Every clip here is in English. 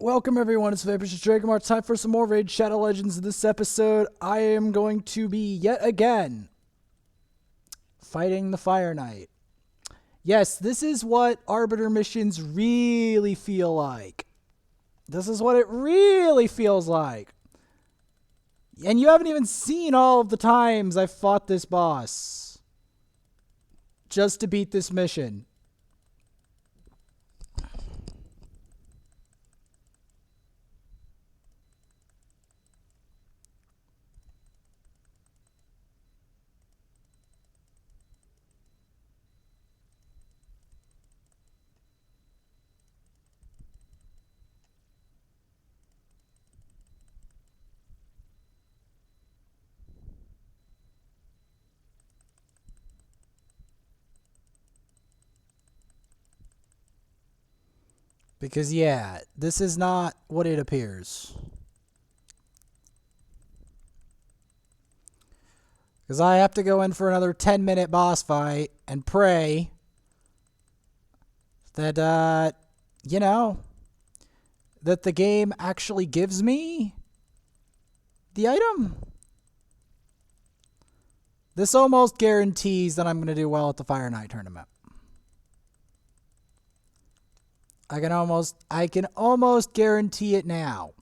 Welcome everyone, it's Vampire Dragon Mart. Time for some more Raid Shadow Legends. In this episode, I am going to be, yet again, fighting the Fire Knight. Yes, this is what Arbiter missions really feel like. This is what it really feels like. And you haven't even seen all of the times I've fought this boss. Just to beat this mission. Because, yeah, this is not what it appears. Because I have to go in for another 10-minute boss fight and pray that, that the game actually gives me the item. This almost guarantees that I'm going to do well at the Fire Knight tournament. I can almost guarantee it now.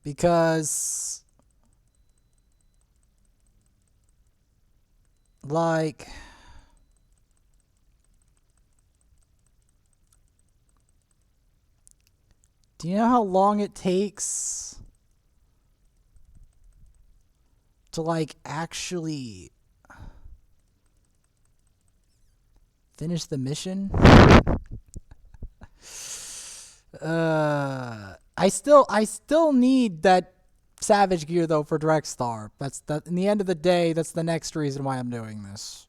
Because, like, do you know how long it takes to, like, actually finish the mission? I still need that Savage gear though for Drexthar. In the end of the day, that's the next reason why I'm doing this.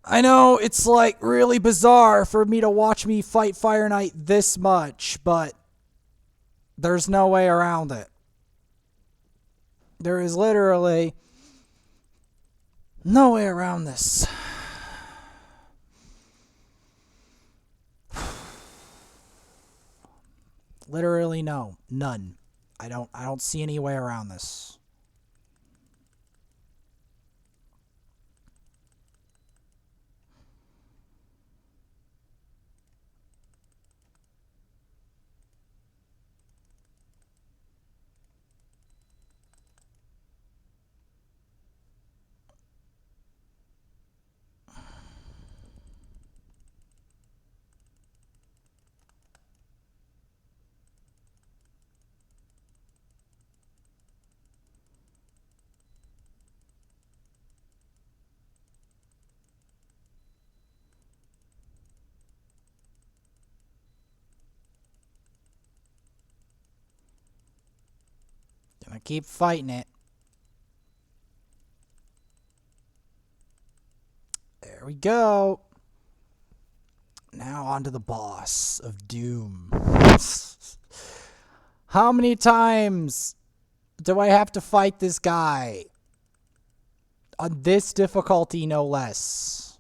I know it's like really bizarre for me to watch me fight Fire Knight this much, but there's no way around it. There is literally no way around this. Literally none. I don't see any way around this. Gonna keep fighting it. There we go. Now on to the boss of Doom. How many times do I have to fight this guy? On this difficulty, no less.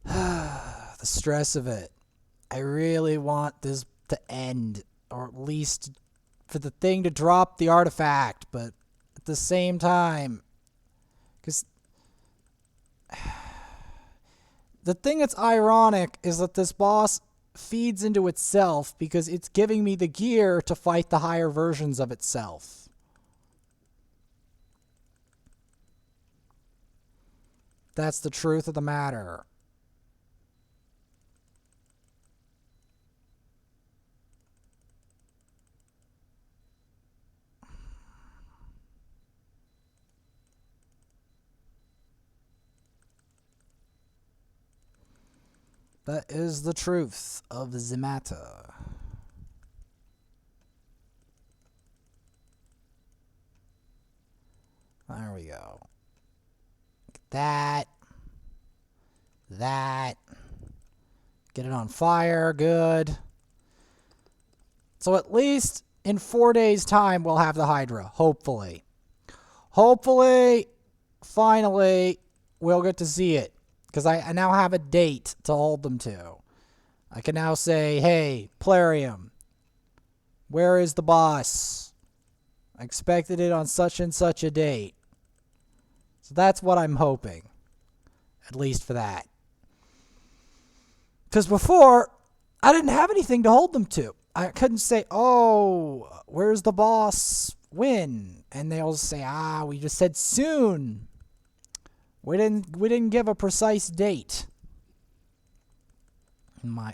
The stress of it. I really want this to end, or at least for the thing to drop the artifact, but at the same time, because the thing that's ironic is that this boss feeds into itself because it's giving me the gear to fight the higher versions of itself. That's the truth of the matter. That is the truth of the matter. There we go. That. Get it on fire. Good. So at least in 4 days' time, we'll have the Hydra. Hopefully. Hopefully, finally, we'll get to see it. Because I now have a date to hold them to. I can now say, hey, Plarium, where is the boss? I expected it on such and such a date. So that's what I'm hoping. At least for that. Because before, I didn't have anything to hold them to. I couldn't say, oh, where's the boss? When? And they'll say, we just said soon. We didn't give a precise date.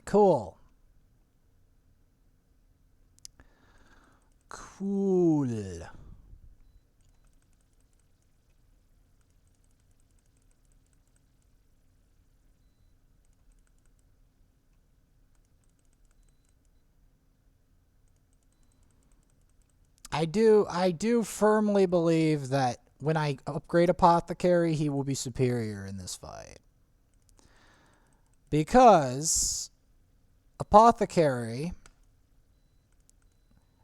Cool. Cool. I do firmly believe that when I upgrade Apothecary, he will be superior in this fight. Because Apothecary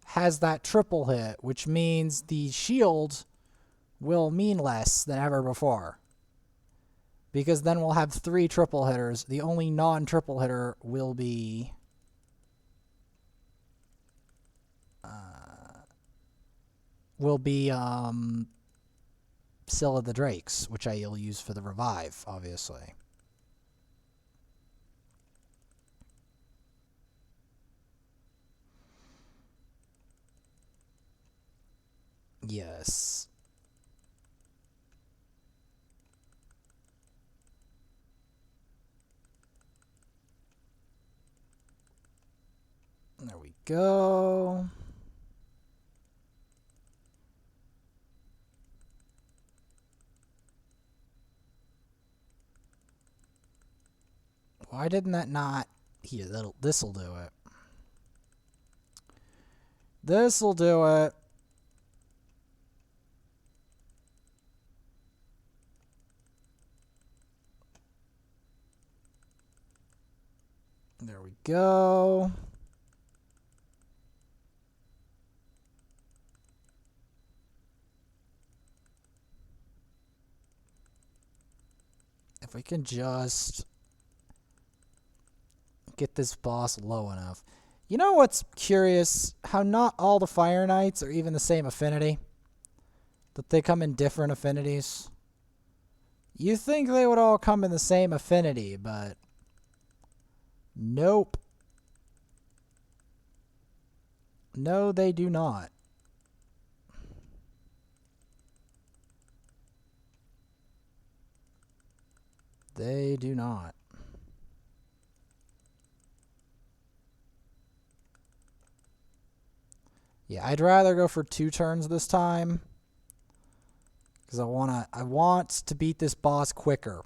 has that triple hit, which means the shield will mean less than ever before. Because then we'll have 3 triple hitters. The only non-triple hitter will be Scylla the Drakes, which I'll use for the revive, obviously. Yes. There we go. Why didn't that not... Here, this'll do it. This'll do it. There we go. If we can just get this boss low enough. You know what's curious? How not all the Fire Knights are even the same affinity. That they come in different affinities. You think they would all come in the same affinity, but nope. No, they do not. They do not. Yeah, I'd rather go for 2 turns this time. Because I want to beat this boss quicker.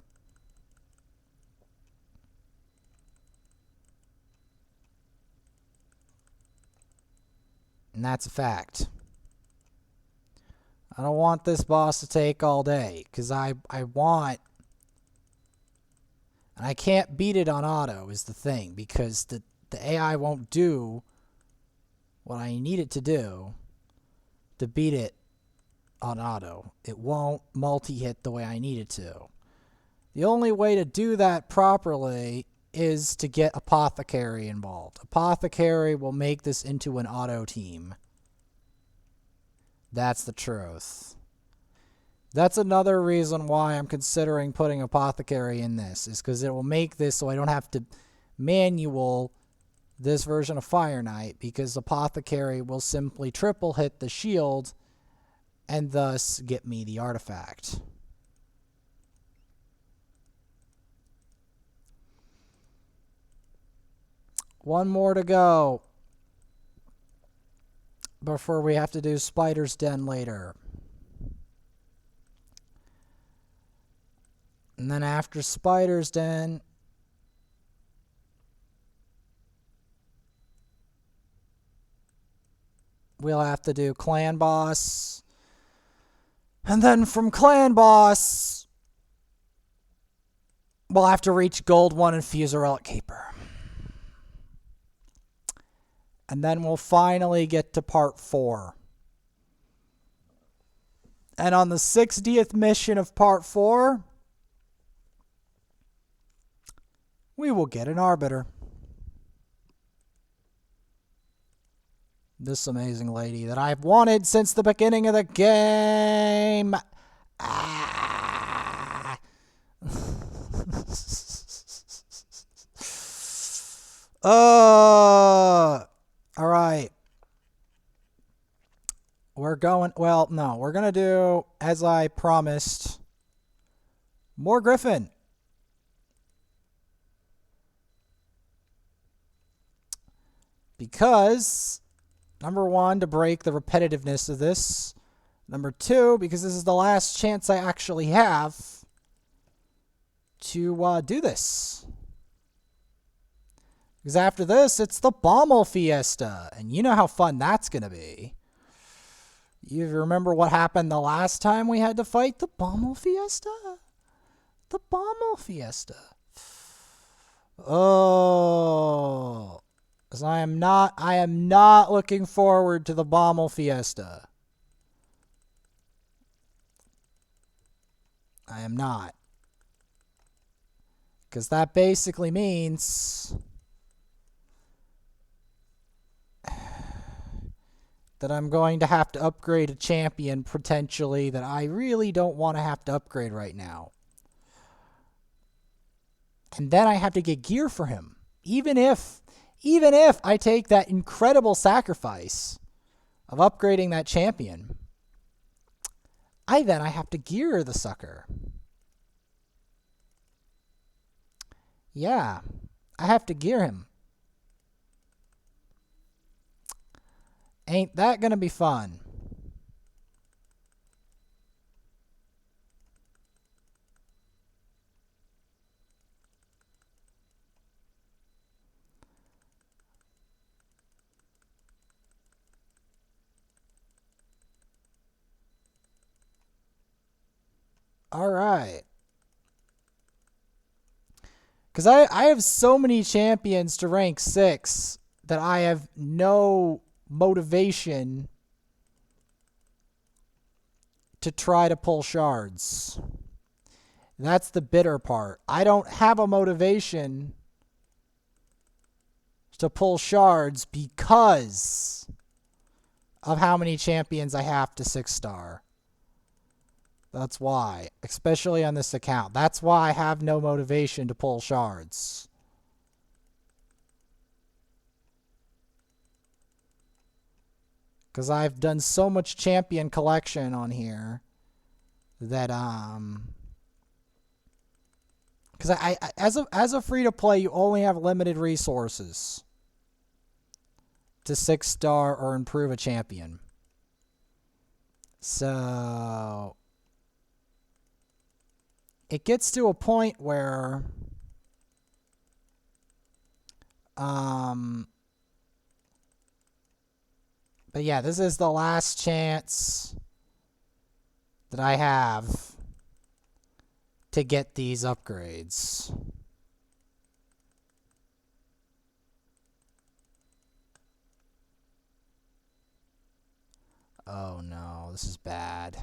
And that's a fact. I don't want this boss to take all day. Because I want... And I can't beat it on auto is the thing. Because the AI won't do what I need it to do to beat it on auto. It won't multi-hit the way I need it to. The only way to do that properly is to get Apothecary involved. Apothecary will make this into an auto team. That's the truth. That's another reason why I'm considering putting Apothecary in this, is because it will make this so I don't have to manual this version of Fire Knight, because Apothecary will simply triple hit the shield and thus get me the artifact. One more to go before we have to do Spider's Den later. And then after Spider's Den, we'll have to do Clan Boss. And then from Clan Boss, we'll have to reach Gold 1 and fuse a Relic Keeper. And then we'll finally get to part 4. And on the 60th mission of part 4, we will get an Arbiter. This amazing lady that I've wanted since the beginning of the game. Ah. All right. We're going, well, no, we're going to do, as I promised, more Griffin. Because, number 1, to break the repetitiveness of this. Number 2, because this is the last chance I actually have to do this. Because after this, it's the Bommel Fiesta. And you know how fun that's going to be. You remember what happened the last time we had to fight the Bommel Fiesta? The Bommel Fiesta. Oh. Because I am not looking forward to the Bommel Fiesta. I am not. Because that basically means that I'm going to have to upgrade a champion potentially that I really don't want to have to upgrade right now. And then I have to get gear for him. Even if I take that incredible sacrifice of upgrading that champion, I have to gear the sucker. Yeah, I have to gear him. Ain't that gonna be fun? All right. Because I have so many champions to rank 6 that I have no motivation to try to pull shards. That's the bitter part. I don't have a motivation to pull shards because of how many champions I have to 6-star. That's why, especially on this account. That's why I have no motivation to pull shards. Because I've done so much champion collection on here that because I as a free to play, you only have limited resources to 6-star or improve a champion. So it gets to a point where but yeah, this is the last chance that I have to get these upgrades. Oh no, this is bad.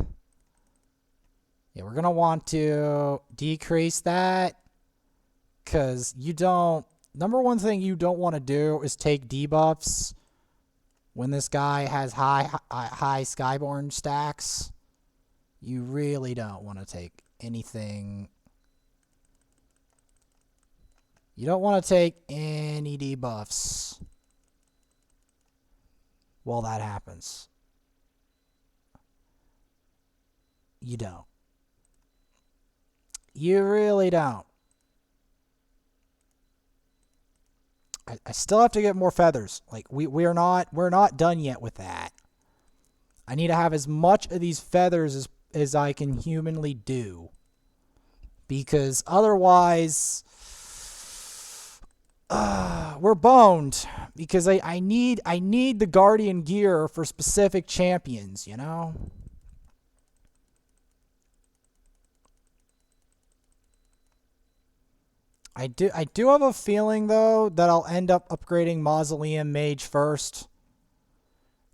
Yeah, we're going to want to decrease that because you don't... Number one thing you don't want to do is take debuffs when this guy has high Skyborn stacks. You really don't want to take anything. You don't want to take any debuffs while that happens. You don't. You really don't. I still have to get more feathers. Like we're not done yet with that. I need to have as much of these feathers as I can humanly do. Because otherwise we're boned. Because I need the Guardian gear for specific champions, you know? I do have a feeling though that I'll end up upgrading Mausoleum Mage first.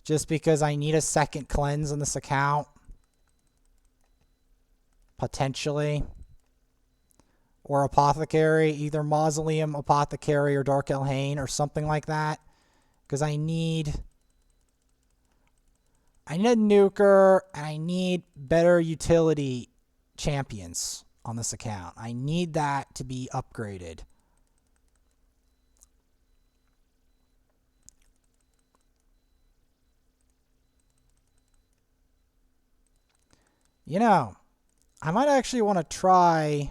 Just because I need a second cleanse in this account. Potentially. Or Apothecary. Either Mausoleum, Apothecary, or Dark Elhain, or something like that. Because I need a nuker, and I need better utility champions on this account. I need that to be upgraded. You know, I might actually want to try...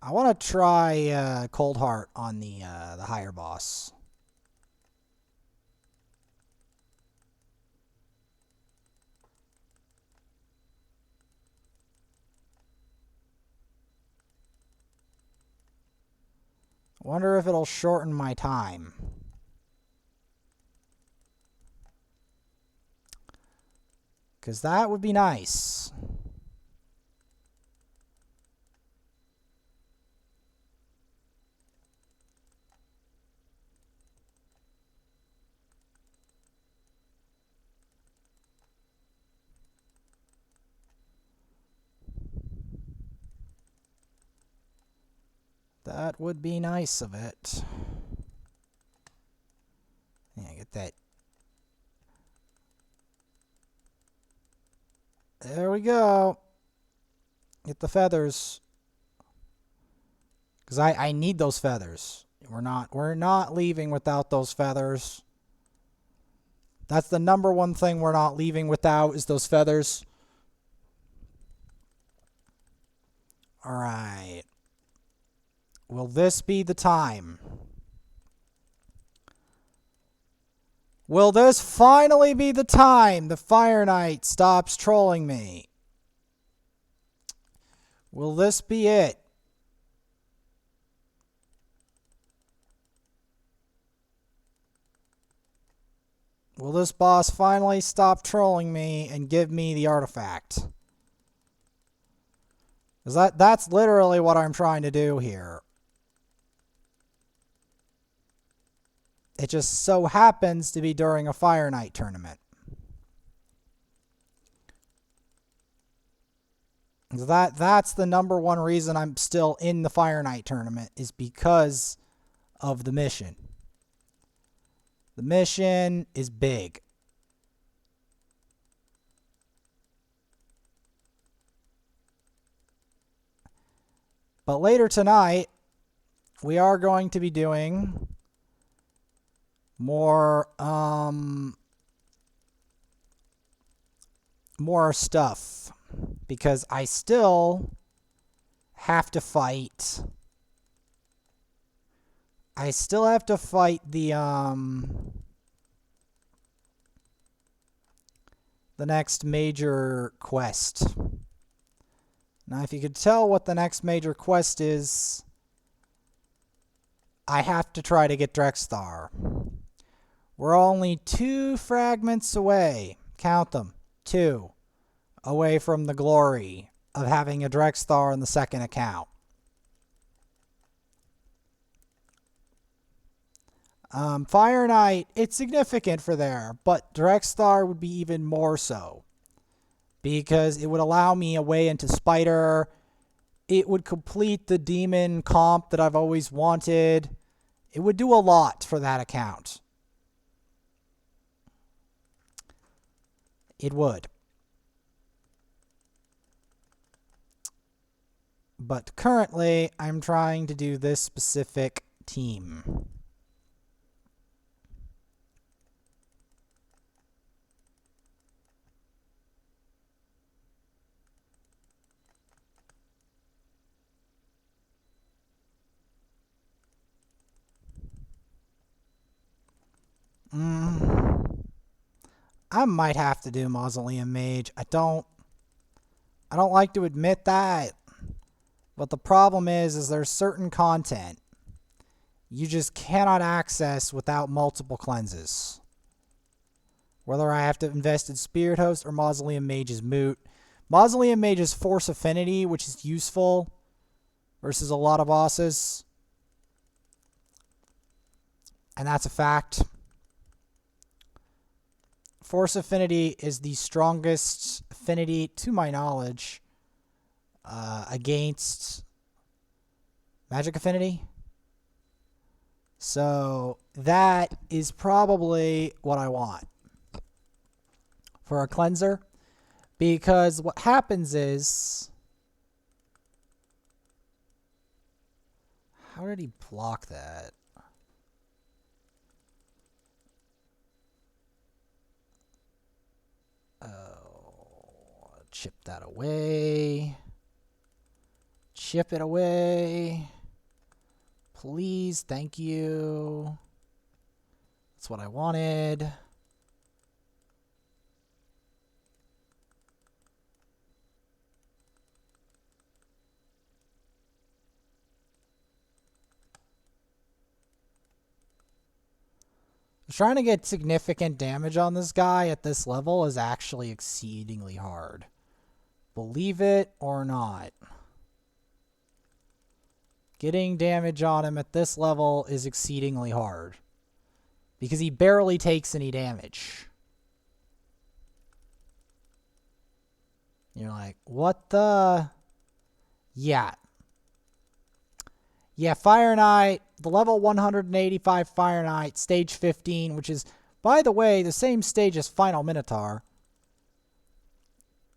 I want to try Cold Heart on the higher boss. Wonder if it'll shorten my time. Because that would be nice. That would be nice of it. Yeah, get that. There we go. Get the feathers. Because I need those feathers. We're not leaving without those feathers. That's the number one thing we're not leaving without is those feathers. Alright. Will this be the time? Will this finally be the time the Fireknight stops trolling me? Will this be it? Will this boss finally stop trolling me and give me the artifact? Because that's literally what I'm trying to do here. It just so happens to be during a Fireknight tournament. That's the number one reason I'm still in the Fireknight tournament is because of the mission. The mission is big. But later tonight, we are going to be doing more stuff. Because I still have to fight. I still have to fight the next major quest. Now, if you could tell what the next major quest is, I have to try to get Drexthar. We're only 2 fragments away. Count them. 2. Away from the glory of having a Drexthar in the second account. Fireknight, it's significant for there, but Drexthar would be even more so. Because it would allow me a way into Spider. It would complete the demon comp that I've always wanted. It would do a lot for that account. It would. But currently, I'm trying to do this specific team. I might have to do Mausoleum Mage. I don't like to admit that. But the problem is there's certain content you just cannot access without multiple cleanses. Whether I have to invest in Spirit Host or Mausoleum Mage is moot. Mausoleum Mage is Force Affinity, which is useful versus a lot of bosses. And that's a fact. Force Affinity is the strongest affinity, to my knowledge, against Magic Affinity. So that is probably what I want for a cleanser. Because what happens is... How did he block that? Oh, chip that away. Chip it away. Please, thank you. That's what I wanted. Trying to get significant damage on this guy at this level is actually exceedingly hard. Believe it or not. Getting damage on him at this level is exceedingly hard. Because he barely takes any damage. You're like, what the... Yeah. Yeah, Fireknight, the level 185 Fireknight, stage 15, which is, by the way, the same stage as Final Minotaur.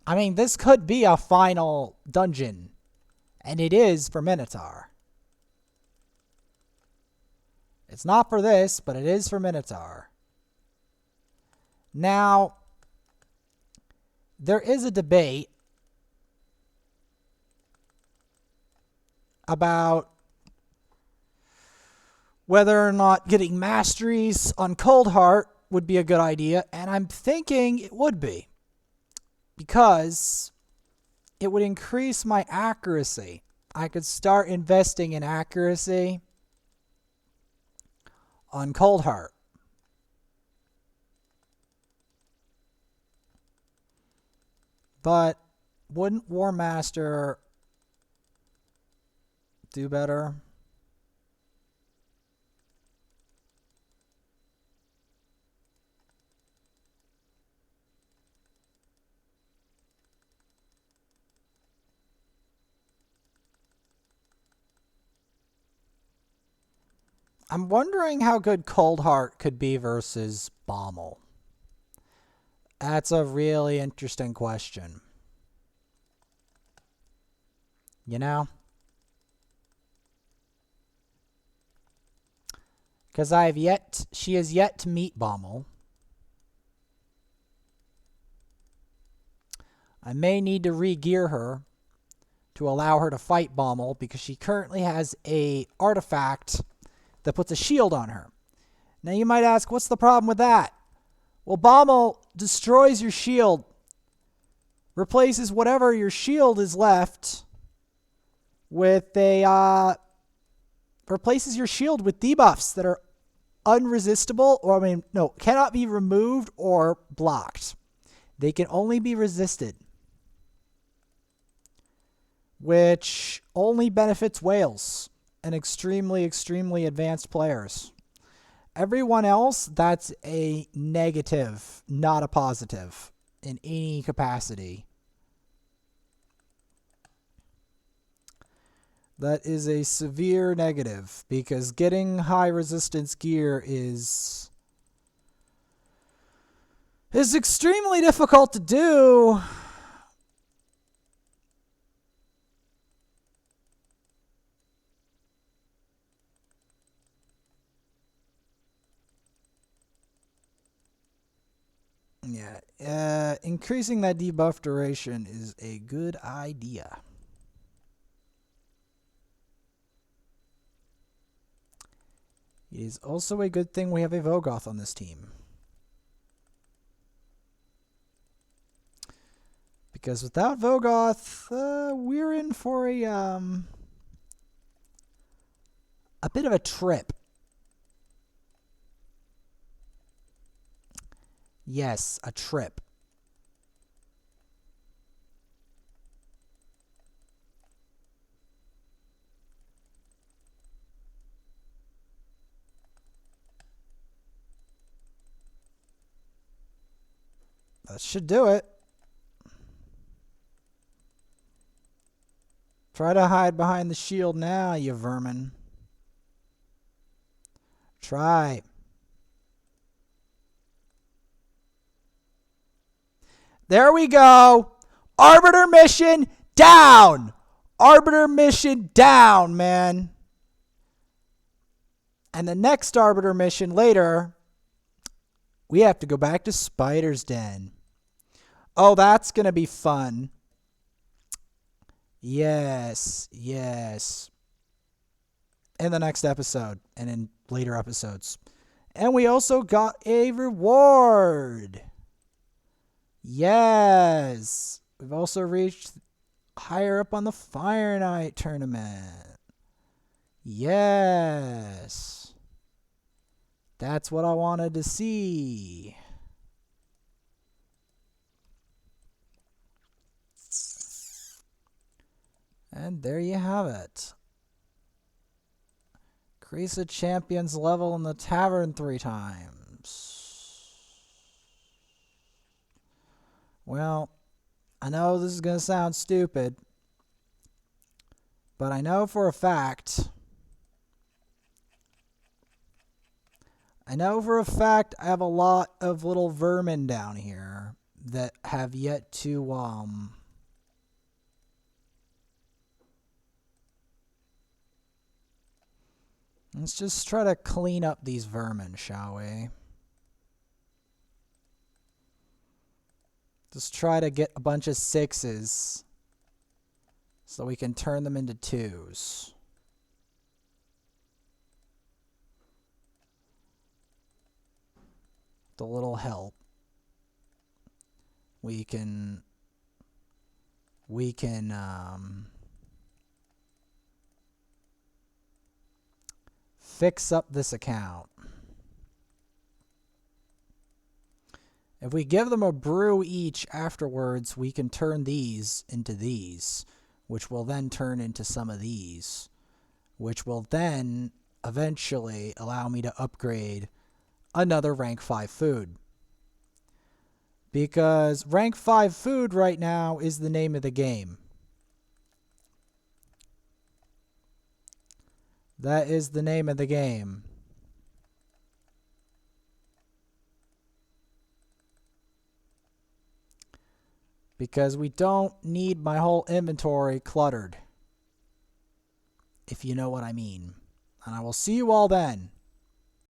I mean, this could be a final dungeon. And it is for Minotaur. It's not for this, but it is for Minotaur. Now, there is a debate about whether or not getting masteries on Cold Heart would be a good idea, and I'm thinking it would be. Because it would increase my accuracy. I could start investing in accuracy on Cold Heart. But wouldn't War Master do better? I'm wondering how good Cold Heart could be versus Bommel. That's a really interesting question. You know? Because she has yet to meet Bommel. I may need to re-gear her to allow her to fight Bommel because she currently has a artifact that puts a shield on her. Now you might ask, what's the problem with that? Well, Bommel destroys your shield, replaces whatever your shield is left with replaces your shield with debuffs that are unresistible, or cannot be removed or blocked. They can only be resisted, which only benefits whales and extremely, extremely advanced players. Everyone else, that's a negative, not a positive in any capacity. That is a severe negative because getting high resistance gear is extremely difficult to do. Yeah, increasing that debuff duration is a good idea. It is also a good thing we have a Vogoth on this team. Because without Vogoth, we're in for a bit of a trip. Yes, a trip. That should do it. Try to hide behind the shield now, you vermin. Try. There we go. Arbiter mission down. Arbiter mission down, man. And the next Arbiter mission later, we have to go back to Spider's Den. Oh, that's going to be fun. Yes, yes. In the next episode and in later episodes. And we also got a reward. Yes. We've also reached higher up on the Fireknight tournament. Yes. That's what I wanted to see. And there you have it. Increase a champion's level in the tavern 3 times. Well, I know this is going to sound stupid, but I know for a fact I have a lot of little vermin down here that have yet to let's just try to clean up these vermin, shall we? Just try to get a bunch of 6s so we can turn them into 2s. With a little help, we can fix up this account. If we give them a brew each afterwards, we can turn these into these, which will then turn into some of these, which will then eventually allow me to upgrade another rank 5 food. Because rank 5 food right now is the name of the game. That is the name of the game. Because we don't need my whole inventory cluttered. If you know what I mean. And I will see you all then.